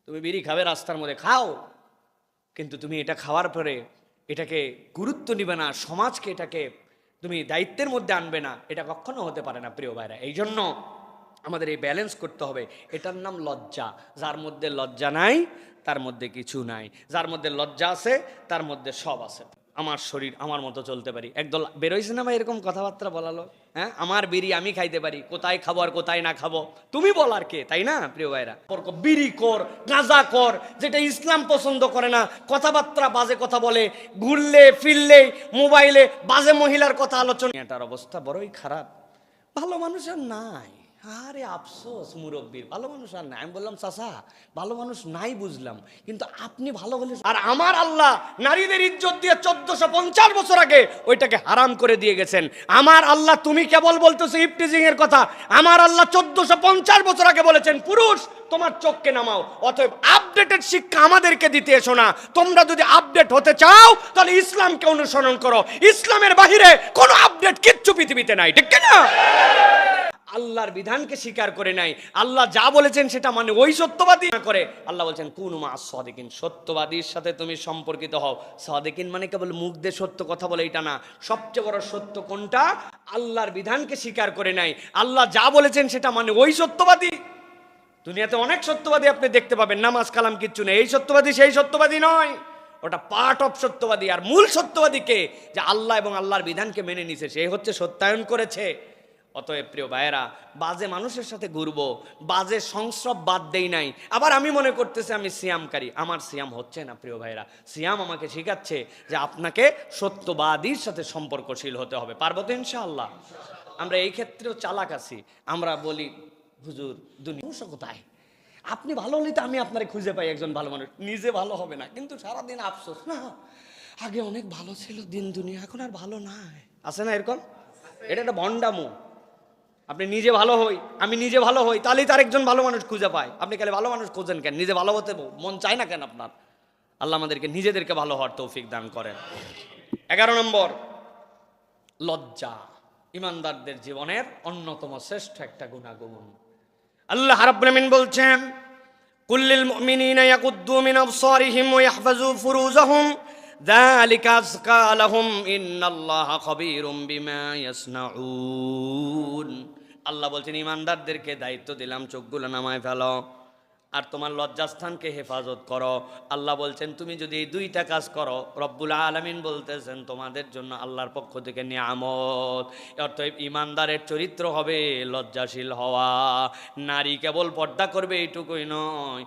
তুমি বিড়ি খাবে রাস্তার মধ্যে খাও, কিন্তু তুমি এটা খাওয়ার পরে এটাকে গুরুত্ব নিবে না, সমাজকে এটাকে তুমি দায়িত্বের মধ্যে আনবে না, এটা কখনো হতে পারে না প্রিয় ভাইরা। এই জন্য আমাদের এই ব্যালেন্স করতে হবে। এটার নাম লজ্জা। যার মধ্যে লজ্জা নাই তার মধ্যে কিছু নাই, যার মধ্যে লজ্জা আছে তার মধ্যে সব আছে। আমার শরীর আমার মতো চলতে পারি, একদল বেরোইছে না ভাই এরকম কথাবার্তা বলালো, হ্যাঁ আমার বিড়ি আমি খাইতে পারি, কোথায় খাবো আর কোথায় না খাবো তুমি বলার কে, তাই না প্রিয় ভাইরা? বিড়ি কর, গাঁজা কর, যেটা ইসলাম পছন্দ করে না, কথাবার্তা বাজে কথা বলে, ঘুরলে ফিরলে মোবাইলে বাজে মহিলার কথা আলোচনা, এটার অবস্থা বড়ই খারাপ। ভালো মানুষ আর নাই, আরে আফসোস মুরব্বীর, ভালো মানুষ আর নাই। আমি বললাম চাচা ভালো মানুষ নাই বুঝলাম, কিন্তু আপনি ভালো হলে। আর আমার আল্লাহ নারীদের ইজ্জত দিয়ে 1450 বছর আগে ওইটাকে হারাম করে দিয়ে গেছেন। আমার আল্লাহ, তুমি কেবল বলতেছো ইফটিজিং এর কথা, আমার আল্লাহ 1450 বছর আগে বলেছেন পুরুষ তোমার চোখকে নামাও। অতএব আপডেটেড শিক্ষা আমাদেরকে দিতে এসো না। তোমরা যদি আপডেট হতে চাও তাহলে ইসলামকে অনুসরণ করো, ইসলামের বাহিরে কোনো আপডেট কিচ্ছু পৃথিবীতে নাই, ঠিক না? আল্লাহর বিধানকে স্বীকার করে নাই, আল্লাহ যা বলেছেন সেটা মানে ওই সত্যবাদী না করে। আল্লাহ বলছেন কুনু মা সাদিকিন, সত্যবাদীর সাথে তুমি সম্পর্কিত হও। সাদিকিন মানে কেবল মুখ দিয়ে সত্য কথা বলে এটা না। সবচেয়ে বড় সত্য কোনটা? আল্লাহর বিধানকে স্বীকার করে নাই, আল্লাহ যা বলেছেন সেটা মানে ওই সত্যবাদী। দুনিয়াতে অনেক সত্যবাদী আপনি দেখতে পাবেন, নামাজ কালাম কিচ্ছু নেই, এই সত্যবাদী সেই সত্যবাদী নয়, ওটা পার্ট অফ সত্যবাদী। আর মূল সত্যবাদী কে? যে আল্লাহ এবং আল্লাহর বিধানকে মেনে নিছে, সে হচ্ছে সত্যায়ন করেছে। অতএব প্রিয় ভাইয়েরা, বাজে মানুষের সাথে ঘুরবো, বাজে সংস্রব বাদ দেই নাই। আবার আমি মনে করতেছি আমি সিয়ামকারী, আমার সিয়াম হচ্ছে না প্রিয় ভাইয়েরা। সিয়াম আমাকে শিখাচ্ছে যে আপনাকে সত্যবাদীর সাথে সম্পর্কশীল হতে হবে। পারবো তো ইনশাআল্লাহ? আমরা এই ক্ষেত্রেও চালাক আছি, আমরা বলি হুজুর দুনিয়া কোথায়, আপনি ভালো হলে তো আমি আপনারে খুঁজে পাই একজন ভালো মানুষ। নিজে ভালো হবে না, কিন্তু সারাদিন আফসোস, না আগে অনেক ভালো ছিল দিন দুনিয়া, এখন আর ভালো নাই। আছে না এরকম? এটা একটা ভণ্ডামো। আপনি নিজে ভালো হই, আমি নিজে ভালো হই, তাহলেই তার একজন ভালো মানুষ খুঁজে পায়। আপনি খালি ভালো মানুষ খোঁজেন কেন? নিজে ভালো হতে মন চায় না কেন আপনার? আল্লাহ আমাদেরকে নিজেদেরকে ভালো হওয়ার তৌফিক দান করেন। 11 নম্বর, লজ্জা ইমানদারদের জীবনের অন্যতম শ্রেষ্ঠ একটা গুণাগুণ। আল্লাহ রাব্বুল আমিন বলছেন কুল্লিল মুমিনিনা ইয়াকুদ্দু মিন আবসারিহিম ওয়া ইয়াহফাজু ফুরুজাহুম যালিকা আযকা লাহুম ইন্নাল্লাহা খাবীরুম বিমা ইয়াসনাউন। আল্লাহ বলছেন ইমানদারদেরকে দায়িত্ব দিলাম চোখগুলো নামায় ফেলো আর তোমার লজ্জাস্থানকে হেফাজত করো। আল্লাহ বলছেন তুমি যদি এই দুইটা কাজ করো, রব্বুল আলামিন বলতেছেন তোমাদের জন্য আল্লাহর পক্ষ থেকে নিয়ামত। অতএব ইমানদারের চরিত্র হবে লজ্জাশীল হওয়া। নারী কেবল পর্দা করবে এইটুকুই নয়,